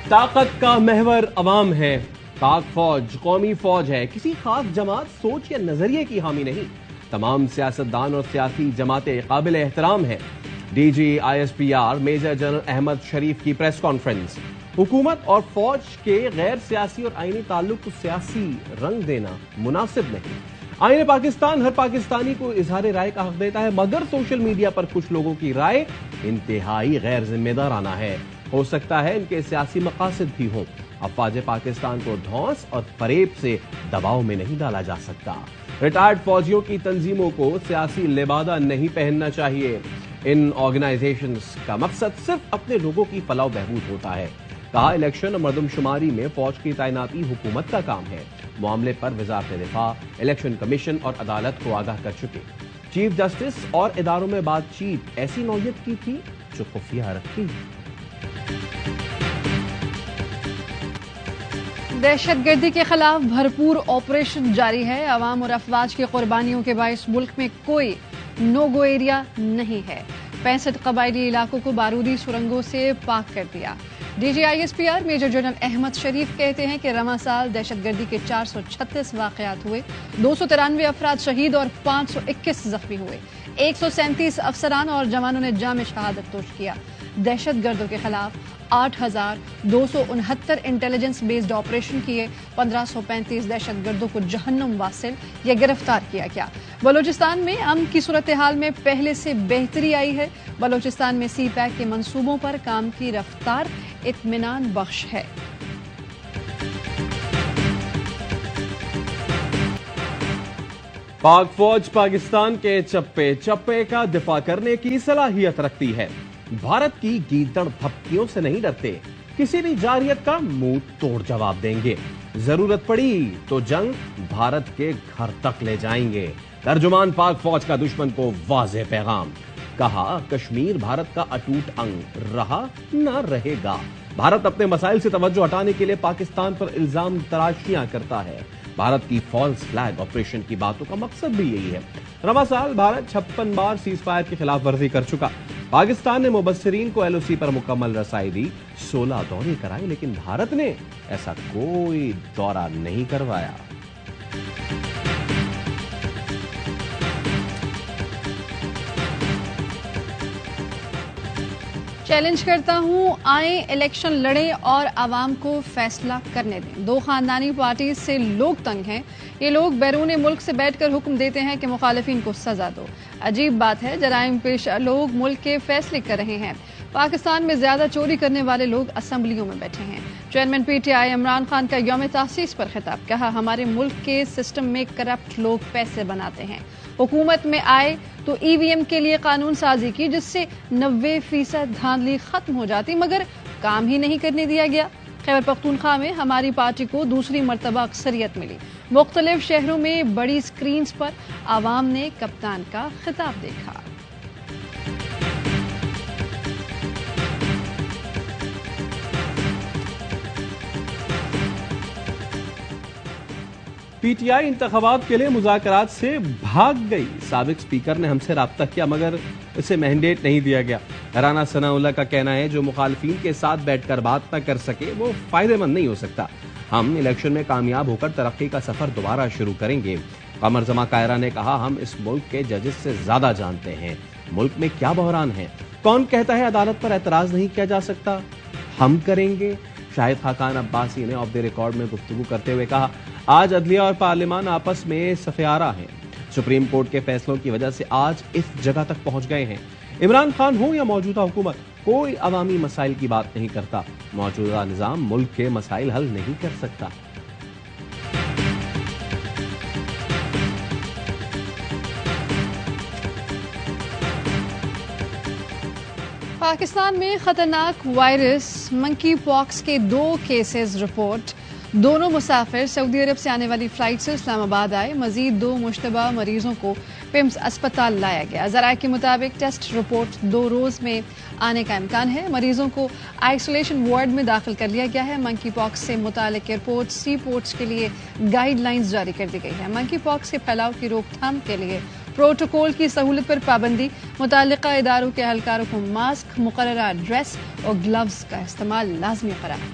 طاقت کا محور عوام ہے. پاک فوج قومی فوج ہے, کسی خاص جماعت, سوچ یا نظریے کی حامی نہیں. تمام سیاستدان اور سیاسی جماعتیں قابل احترام ہیں. D G ISPR major general Ahmed Sharif کی پریس کانفرنس. حکومت اور فوج کے غیر سیاسی اور آئینی تعلق کو سیاسی رنگ دینا مناسب نہیں. آئین پاکستان ہر پاکستانی کو اظہار رائے کا حق دیتا ہے, مگر سوشل میڈیا پر کچھ لوگوں کی رائے انتہائی غیر ذمہ دارانہ ہے. ہو سکتا ہے ان کے سیاسی مقاصد بھی ہوں. افواج پاکستان کو دھونس اور فریب سے دباؤ میں نہیں ڈالا جا سکتا. ریٹائرڈ فوجیوں کی تنظیموں کو سیاسی لبادہ نہیں پہننا چاہیے. ان آرگنائزیشنز کا مقصد صرف اپنے لوگوں کی فلاح و بہبود ہوتا ہے. کہا الیکشن اور مردم شماری میں فوج کی تعیناتی حکومت کا کام ہے. معاملے پر وزارت دفاع, الیکشن کمیشن اور عدالت کو آگاہ کر چکے. چیف جسٹس اور اداروں میں بات چیت ایسی نوعیت کی تھی جو خفیہ رکھی. دہشت گردی کے خلاف بھرپور آپریشن جاری ہے. عوام اور افواج کی قربانیوں کے باعث ملک میں کوئی نو گو ایریا نہیں ہے. 65 قبائلی علاقوں کو بارودی سرنگوں سے پاک کر دیا. D G ISPR major general Ahmed Sharif کہتے ہیں کہ رواں سال دہشت گردی کے 436 واقعات ہوئے, 293 افراد شہید اور 521 زخمی ہوئے. 137 افسران اور جوانوں نے جام شہادت نوش کیا. دہشت گردوں کے خلاف 8,269 انٹیلیجنس بیسڈ آپریشن کیے. 1535 دہشت گردوں کو جہنم واصل یا گرفتار کیا گیا. بلوچستان میں امن کی صورتحال میں پہلے سے بہتری آئی ہے. بلوچستان میں سی پیک کے منصوبوں پر کام کی رفتار اطمینان بخش ہے. پاک فوج پاکستان کے چپے چپے کا دفاع کرنے کی صلاحیت رکھتی ہے. بھارت کی گیدڑ پھپتیوں سے نہیں ڈرتے. کسی بھی جارحیت کا منہ توڑ جواب دیں گے. ضرورت پڑی تو جنگ بھارت کے گھر تک لے جائیں گے. ترجمان پاک فوج کا دشمن کو واضح پیغام. کہا کشمیر بھارت کا اٹوٹ انگ رہا نہ رہے گا. بھارت اپنے مسائل سے توجہ ہٹانے کے لیے پاکستان پر الزام تراشیاں کرتا ہے. بھارت کی فالس فلیگ آپریشن کی باتوں کا مقصد بھی یہی ہے. رواں سال بھارت 56 بار سیز فائر کی خلاف ورزی کر چکا. پاکستان نے مبصرین کو LOC پر مکمل رسائی دی. 16 دورے کرائے, لیکن بھارت نے ایسا کوئی دورہ نہیں کروایا. چیلنج کرتا ہوں, آئیں الیکشن لڑیں اور عوام کو فیصلہ کرنے دیں. دو خاندانی پارٹی سے لوگ تنگ ہیں. یہ لوگ بیرون ملک سے بیٹھ کر حکم دیتے ہیں کہ مخالفین کو سزا دو. عجیب بات ہے, جرائم پیشہ لوگ ملک کے فیصلے کر رہے ہیں. پاکستان میں زیادہ چوری کرنے والے لوگ اسمبلیوں میں بیٹھے ہیں. چیئرمین PTI عمران خان کا یوم تاسیس پر خطاب. کہا ہمارے ملک کے سسٹم میں کرپٹ لوگ پیسے بناتے ہیں. حکومت میں آئے تو EVM کے لیے قانون سازی کی جس سے 90% دھاندلی ختم ہو جاتی, مگر کام ہی نہیں کرنے دیا گیا. خیبر پختونخوا میں ہماری پارٹی کو دوسری مرتبہ اکثریت ملی. مختلف شہروں میں بڑی سکرینز پر عوام نے کپتان کا خطاب دیکھا. PTI انتخابات کے لیے مذاکرات سے بھاگ گئی. سابق اسپیکر نے ہم سے رابطہ کیا مگر اسے مینڈیٹ نہیں دیا گیا. رانا ثناء اللہ کا کہنا ہے جو مخالفین کے ساتھ بیٹھ کر بات نہ کر سکے وہ فائدہ مند نہیں ہو سکتا. ہم الیکشن میں کامیاب ہو کر ترقی کا سفر دوبارہ شروع کریں گے. قمر زمان قاہرہ نے کہا ہم اس ملک کے ججز سے زیادہ جانتے ہیں ملک میں کیا بحران ہے. کون کہتا ہے عدالت پر اعتراض نہیں کیا جا سکتا, ہم کریں گے. شاہد خاقان عباسی نے آف دی ریکارڈ میں گفتگو کرتے ہوئے کہا آج عدلیہ اور پارلیمان آپس میں سفیارہ ہیں. سپریم کورٹ کے فیصلوں کی وجہ سے آج اس جگہ تک پہنچ گئے ہیں. عمران خان ہو یا موجودہ حکومت کوئی عوامی مسائل کی بات نہیں کرتا. موجودہ نظام ملک کے مسائل حل نہیں کر سکتا. پاکستان میں خطرناک وائرس منکی پاکس کے 2 کیسز رپورٹ. دونوں مسافر سعودی عرب سے آنے والی فلائٹ سے اسلام آباد آئے. مزید 2 مشتبہ مریضوں کو پمس اسپتال لایا گیا. ذرائع کے مطابق ٹیسٹ رپورٹ 2 روز میں آنے کا امکان ہے. مریضوں کو آئسولیشن وارڈ میں داخل کر لیا گیا ہے. منکی پاکس سے متعلق ایئرپورٹ سی پورٹس کے لیے گائیڈ لائنز جاری کر دی گئی ہے. منکی پاکس کے پھیلاؤ کی روک تھام کے لیے پروٹوکول کی سہولت پر پابندی. متعلقہ اداروں کے اہلکاروں کو ماسک, مقررہ ڈریس اور گلوز کا استعمال لازمی قرار.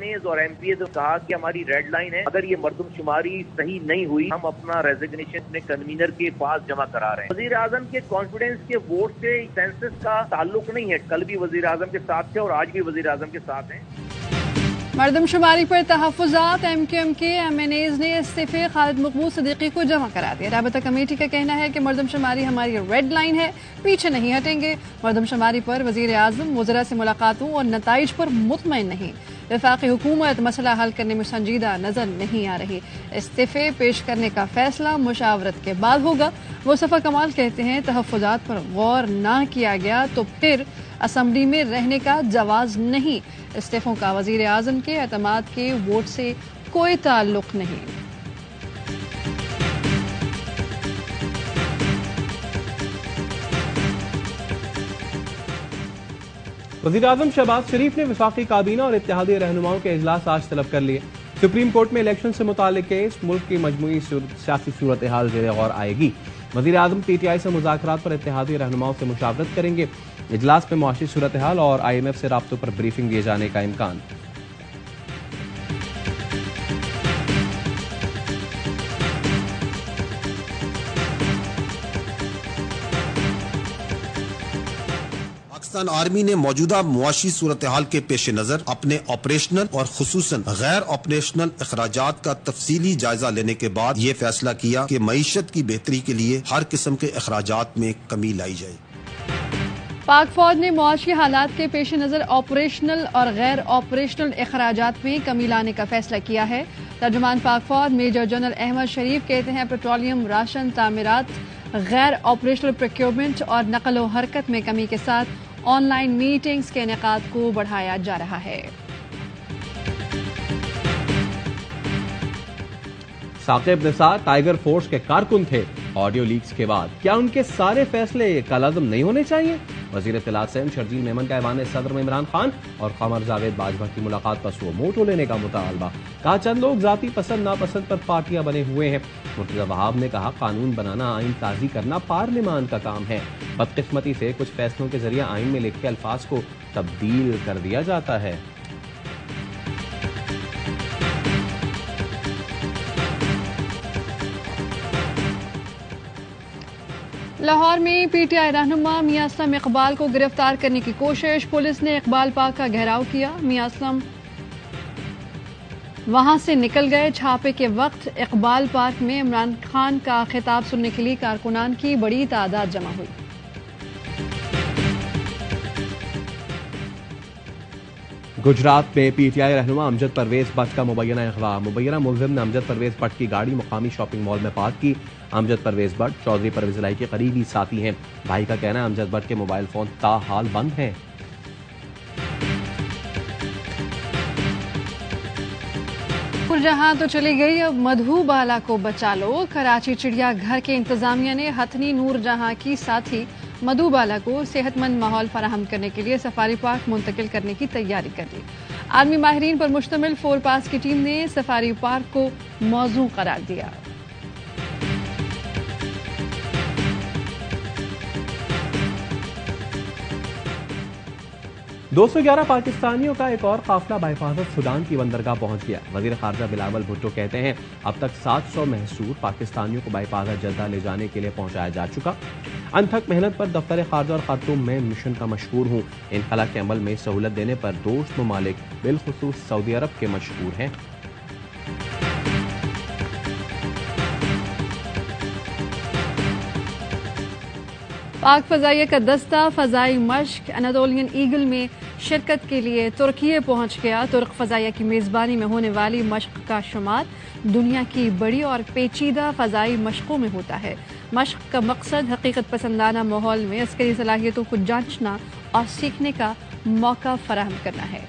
MNAs اور MPs نے کہا کہ ہماری ریڈ لائن ہے، اگر یہ مردم شماری صحیح نہیں ہوئی ہم اپنا ریزگنیشن اپنے کنوینر کے پاس جمع کرا رہے ہیں۔ وزیر اعظم کے کانفیڈنس کے ووٹ سے سینسس کا تعلق نہیں ہے، کل بھی وزیر اعظم کے ساتھ تھے اور آج بھی وزیر اعظم کے ساتھ ہیں۔ مردم شماری پر تحفظات، MQM کے MNAs نے استعفے خالد مقبول صدیقی کو جمع کرا دیا۔ رابطہ کمیٹی کا کہنا ہے کہ مردم شماری ہماری ریڈ لائن ہے، پیچھے نہیں ہٹیں گے۔ مردم شماری پر وزیر اعظم وزراء سے ملاقاتوں اور نتائج پر مطمئن نہیں۔ وفاقی حکومت مسئلہ حل کرنے میں سنجیدہ نظر نہیں آ رہی۔ استعفے پیش کرنے کا فیصلہ مشاورت کے بعد ہوگا۔ مصطفیٰ کمال کہتے ہیں تحفظات پر غور نہ کیا گیا تو پھر اسمبلی میں رہنے کا جواز نہیں۔ استعفوں کا وزیر اعظم کے اعتماد کے ووٹ سے کوئی تعلق نہیں۔ وزیر اعظم شہباز شریف نے وفاقی کابینہ اور اتحادی رہنماؤں کے اجلاس آج طلب کر لیے۔ سپریم کورٹ میں الیکشن سے متعلق کیس، ملک کی مجموعی سیاسی صورتحال زیر غور آئے گی۔ وزیر اعظم PTI سے مذاکرات پر اتحادی رہنماؤں سے مشاورت کریں گے۔ اجلاس میں معاشی صورتحال اور IMF سے رابطوں پر بریفنگ دیے جانے کا امکان۔ پاکستان آرمی نے موجودہ معاشی صورتحال کے پیش نظر اپنے آپریشنل اور خصوصاً غیر آپریشنل اخراجات کا تفصیلی جائزہ لینے کے بعد یہ فیصلہ کیا کہ معیشت کی بہتری کے لیے ہر قسم کے اخراجات میں کمی لائی جائے۔ پاک فوج نے معاشی حالات کے پیش نظر آپریشنل اور غیر آپریشنل اخراجات میں کمی لانے کا فیصلہ کیا ہے۔ ترجمان پاک فوج میجر جنرل احمد شریف کہتے ہیں پیٹرولیم، راشن، تعمیرات، غیر آپریشنل پروکیورمنٹ اور نقل و حرکت میں کمی کے ساتھ آن لائن میٹنگز کے انعقاد کو بڑھایا جا رہا ہے۔ ثاقب نثار ٹائیگر فورس کے کارکن تھے۔ آڈیو لیکس کے بعد کیا ان کے سارے فیصلے کالعدم نہیں ہونے چاہیے؟ وزیر اطلاعات سین شرجیل میمن کا ایوان صدر میں عمران خان اور قمر جاوید باجوہ کی ملاقات پر سو موٹو لینے کا مطالبہ۔ کہا چند لوگ ذاتی پسند ناپسند پر پارٹیاں بنے ہوئے ہیں۔ مرتضی وہاب نے کہا قانون بنانا، آئین سازی کرنا پارلیمان کا کام ہے۔ بدقسمتی سے کچھ فیصلوں کے ذریعے آئین میں لکھے الفاظ کو تبدیل کر دیا جاتا ہے۔ لاہور میں PTI رہنما میاں اسلم اقبال کو گرفتار کرنے کی کوشش، پولیس نے اقبال پارک کا گھیراؤ کیا۔ میاں اسلم وہاں سے نکل گئے۔ چھاپے کے وقت اقبال پارک میں عمران خان کا خطاب سننے کے لیے کارکنان کی بڑی تعداد جمع ہوئی۔ گجرات میں PTI رہنما امجد پرویز بٹ کا مبینہ اغوا۔ مبینہ ملزم نے امجد پرویز بٹ کی گاڑی مقامی شاپنگ مال میں پارک کی۔ امجد پرویز بٹ چودھری پرویز الہی کے قریبی ساتھی ہیں۔ بھائی کا کہنا ہے امجد بٹ کے موبائل فون تاحال بند ہیں۔ جہاں تو چلی گئی، اب مدھو بالا کو بچا لو۔ کراچی چڑیا گھر کے انتظامیہ نے ہتھنی نور جہاں کی ساتھی مدھو بالا کو صحت مند ماحول فراہم کرنے کے لیے سفاری پارک منتقل کرنے کی تیاری کر لی۔ عالمی ماہرین پر مشتمل 4 پاس کی ٹیم نے سفاری پارک کو موزوں قرار دیا۔ 211 پاکستانیوں کا ایک اور قافلہ بحفاظت سوڈان کی بندرگاہ پہنچ گیا۔ وزیر خارجہ بلاول بھٹو کہتے ہیں اب تک 700 محصور پاکستانیوں کو بحفاظت جدہ لے جانے کے لیے پہنچایا جا چکا۔ انتھک محنت پر دفتر خارجہ اور خرطوم میں مشن کا مشکور ہوں۔ انخلا کے عمل میں سہولت دینے پر دوست ممالک بالخصوص سعودی عرب کے مشکور ہیں۔ پاک فضائیہ کا دستہ فضائی مشق اناڈولین ایگل میں شرکت کے لیے ترکی پہنچ گیا۔ ترک فضائیہ کی میزبانی میں ہونے والی مشق کا شمار دنیا کی بڑی اور پیچیدہ فضائی مشقوں میں ہوتا ہے۔ مشق کا مقصد حقیقت پسندانہ ماحول میں عسکری صلاحیتوں کو جانچنا اور سیکھنے کا موقع فراہم کرنا ہے۔